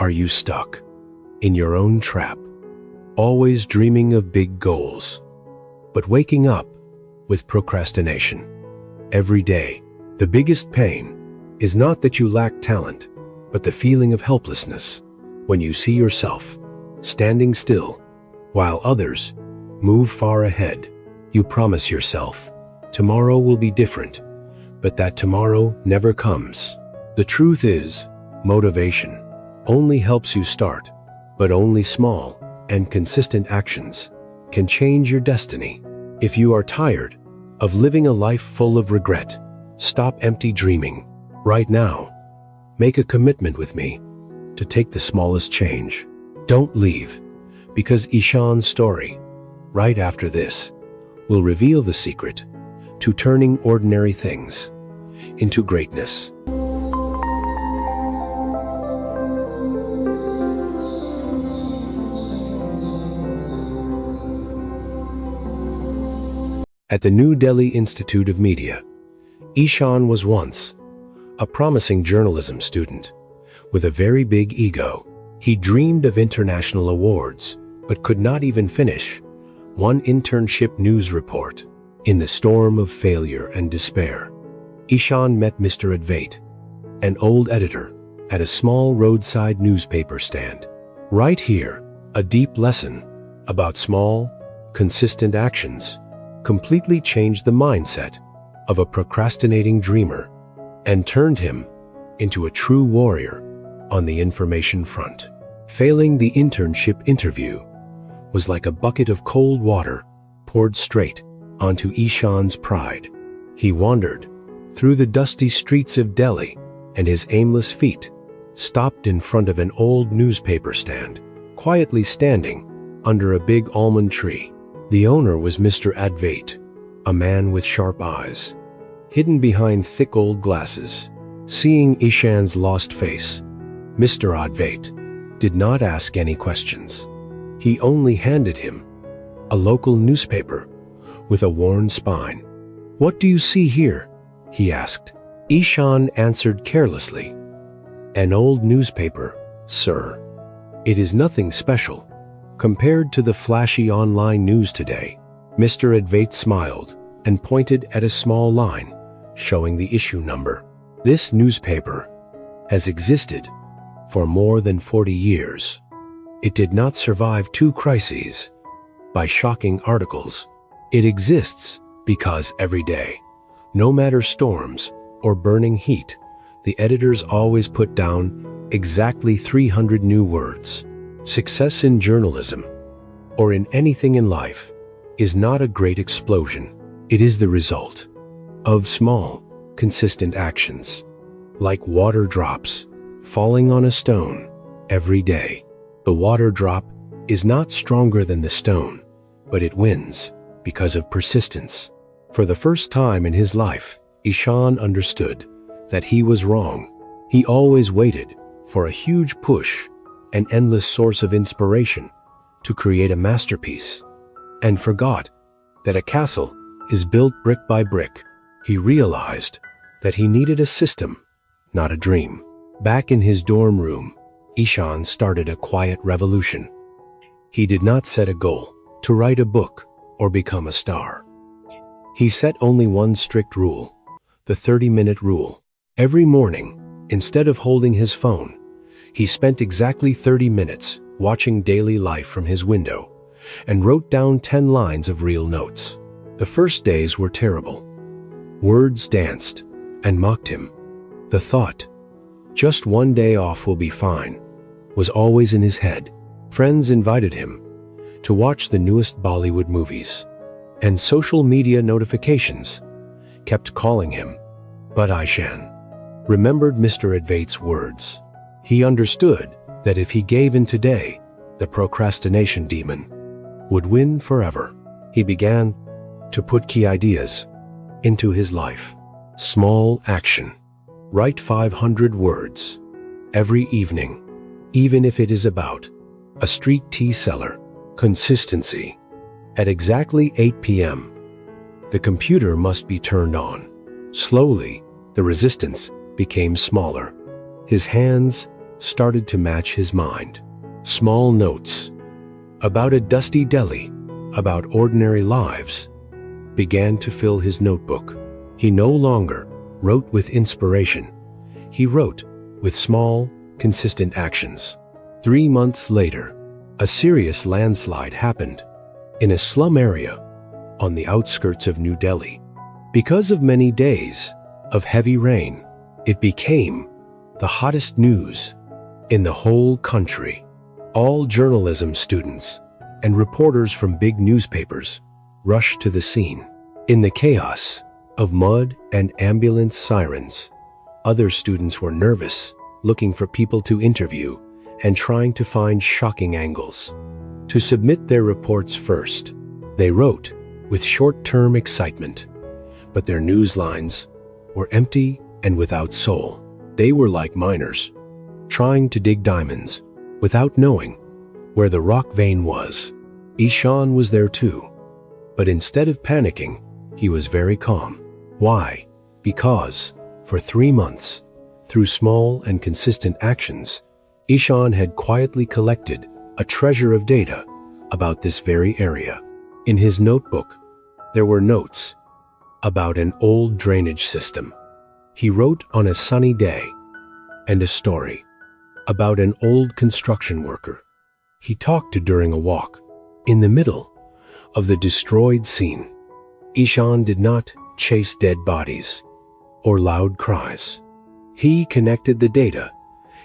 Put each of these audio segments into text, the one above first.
Are you stuck in your own trap, always dreaming of big goals, but waking up with procrastination every day? The biggest pain is not that you lack talent, but the feeling of helplessness when you see yourself standing still while others move far ahead. You promise yourself tomorrow will be different, but that tomorrow never comes. The truth is, motivation only helps you start, but only small and consistent actions can change your destiny. If you are tired of living a life full of regret, stop empty dreaming right now. Make a commitment with me to take the smallest change. Don't leave, because Ishaan's story, right after this, will reveal the secret to turning ordinary things into greatness. At the New Delhi Institute of Media, Ishaan was once a promising journalism student with a very big ego. He dreamed of international awards, but could not even finish one internship news report. In the storm of failure and despair, Ishaan met Mr. Adwait, an old editor, at a small roadside newspaper stand. Right here, a deep lesson about small, consistent actions completely changed the mindset of a procrastinating dreamer and turned him into a true warrior on the information front. Failing the internship interview was like a bucket of cold water poured straight onto Ishaan's pride. He wandered through the dusty streets of Delhi, and his aimless feet stopped in front of an old newspaper stand, quietly standing under a big almond tree. The owner was Mr. Adwait, a man with sharp eyes, hidden behind thick old glasses. Seeing Ishaan's lost face, Mr. Adwait did not ask any questions. He only handed him a local newspaper with a worn spine. "What do you see here?" he asked. Ishaan answered carelessly, "An old newspaper, sir. It is nothing special compared to the flashy online news today." Mr. Adwait smiled and pointed at a small line showing the issue number. "This newspaper has existed for more than 40 years. It did not survive 2 crises by shocking articles. It exists because every day, no matter storms or burning heat, the editors always put down exactly 300 new words. Success in journalism, or in anything in life, is not a great explosion. It is the result of small, consistent actions, like water drops falling on a stone every day. The water drop is not stronger than the stone, but it wins because of persistence." For the first time in his life, Ishaan understood that he was wrong. He always waited for a huge push, an endless source of inspiration, to create a masterpiece, and forgot that a castle is built brick by brick. He realized that he needed a system, not a dream. Back in his dorm room, Ishaan started a quiet revolution. He did not set a goal to write a book or become a star. He set only one strict rule, the 30-minute rule. Every morning, instead of holding his phone, he spent exactly 30 minutes watching daily life from his window and wrote down 10 lines of real notes. The first days were terrible. Words danced and mocked him. The thought, "Just one day off will be fine," was always in his head. Friends invited him to watch the newest Bollywood movies, and social media notifications kept calling him. But Ishaan remembered Mr. Adwait's words. He understood that if he gave in today, the procrastination demon would win forever. He began to put key ideas into his life. Small action. Write 500 words every evening, even if it is about a street tea seller. Consistency. At exactly 8 p.m., the computer must be turned on. Slowly, the resistance became smaller. His hands started to match his mind. Small notes about a dusty Delhi, about ordinary lives, began to fill his notebook. He no longer wrote with inspiration. He wrote with small, consistent actions. 3 months later, a serious landslide happened in a slum area on the outskirts of New Delhi. Because of many days of heavy rain, it became the hottest news in the whole country. All journalism students and reporters from big newspapers rushed to the scene. In the chaos of mud and ambulance sirens, other students were nervous, looking for people to interview and trying to find shocking angles. To submit their reports first, they wrote with short-term excitement, but their news lines were empty and without soul. They were like miners, trying to dig diamonds without knowing where the rock vein was. Ishaan was there too, but instead of panicking, he was very calm. Why? Because, for 3 months, through small and consistent actions, Ishaan had quietly collected a treasure of data about this very area. In his notebook, there were notes about an old drainage system. He wrote on a sunny day, and a story about an old construction worker he talked to during a walk. In the middle of the destroyed scene, Ishaan did not chase dead bodies or loud cries. He connected the data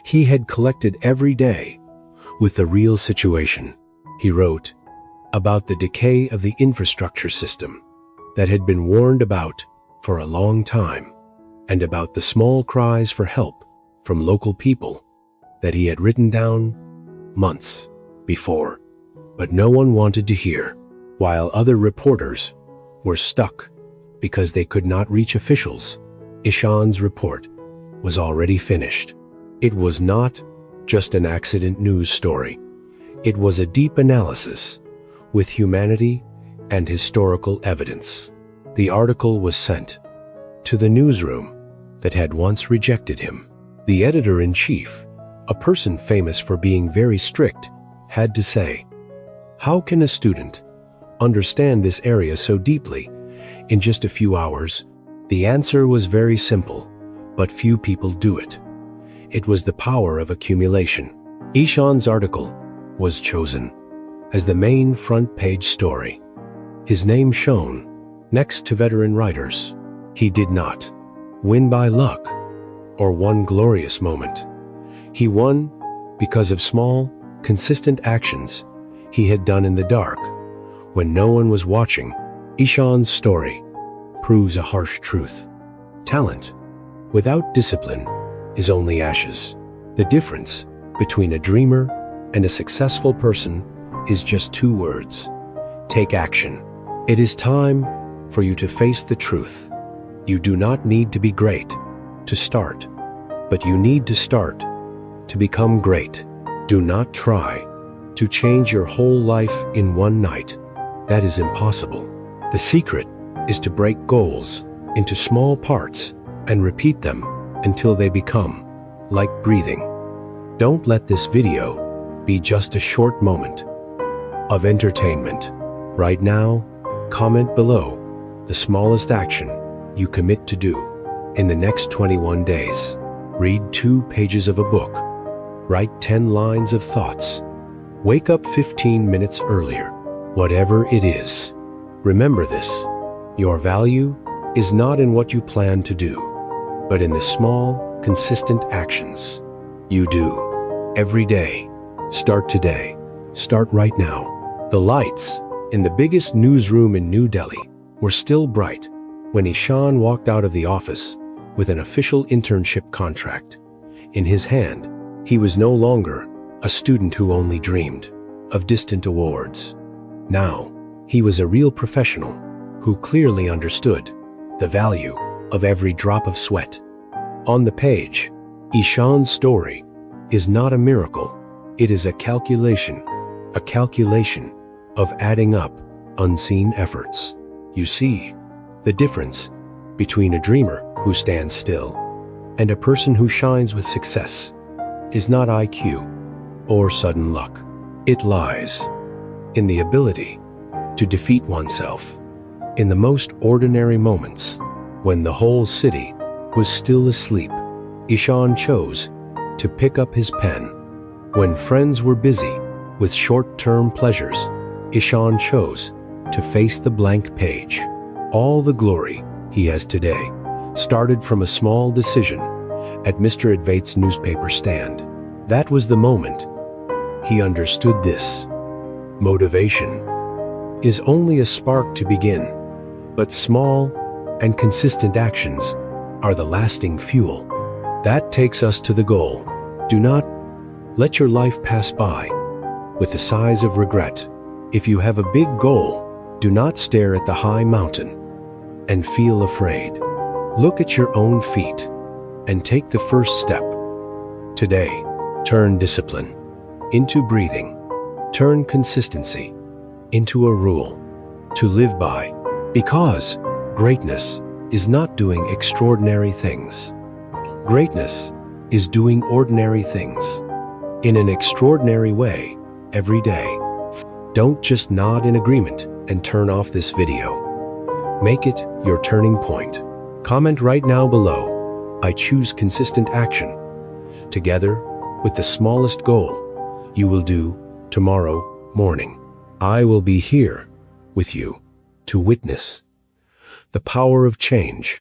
he had collected every day with the real situation. He wrote about the decay of the infrastructure system that had been warned about for a long time, and about the small cries for help from local people that he had written down months before, but no one wanted to hear. While other reporters were stuck because they could not reach officials, Ishaan's report was already finished. It was not just an accident news story. It was a deep analysis with humanity and historical evidence. The article was sent to the newsroom that had once rejected him. The editor-in-chief, a person famous for being very strict, had to say, "How can a student understand this area so deeply in just a few hours?" The answer was very simple, but few people do it. It was the power of accumulation. Ishaan's article was chosen as the main front page story. His name shone next to veteran writers. He did not win by luck or one glorious moment. He won because of small, consistent actions he had done in the dark when no one was watching. Ishaan's story proves a harsh truth. Talent without discipline is only ashes. The difference between a dreamer and a successful person is just 2 words: take action. It is time for you to face the truth. You do not need to be great to start, but you need to start to become great. Do not try to change your whole life in one night. That is impossible. The secret is to break goals into small parts and repeat them until they become like breathing. Don't let this video be just a short moment of entertainment. Right now, comment below the smallest action you commit to do in the next 21 days. Read 2 pages of a book. Write 10 lines of thoughts. Wake up 15 minutes earlier. Whatever it is, remember this: your value is not in what you plan to do, but in the small, consistent actions you do every day. Start today. Start right now. The lights in the biggest newsroom in New Delhi were still bright when Ishaan walked out of the office with an official internship contract. In his hand, he was no longer a student who only dreamed of distant awards. Now, he was a real professional who clearly understood the value of every drop of sweat. On the page, Ishaan's story is not a miracle. It is a calculation of adding up unseen efforts. You see the difference between a dreamer who stands still and a person who shines with success. is not IQ or sudden luck. It lies in the ability to defeat oneself in the most ordinary moments. When the whole city was still asleep, Ishaan chose to pick up his pen. When friends were busy with short-term pleasures, Ishaan chose to face the blank page. All the glory he has today started from a small decision at Mr. Adwait's newspaper stand. That was the moment he understood this. Motivation is only a spark to begin, but small and consistent actions are the lasting fuel. That takes us to the goal. Do not let your life pass by with the sighs of regret. If you have a big goal, do not stare at the high mountain and feel afraid. Look at your own feet and take the first step. Today, turn discipline into breathing. Turn consistency into a rule to live by. Because greatness is not doing extraordinary things. Greatness is doing ordinary things in an extraordinary way every day. Don't just nod in agreement and turn off this video. Make it your turning point. Comment right now below, I choose consistent action. Together with the smallest goal you will do tomorrow morning. I will be here with you to witness the power of change.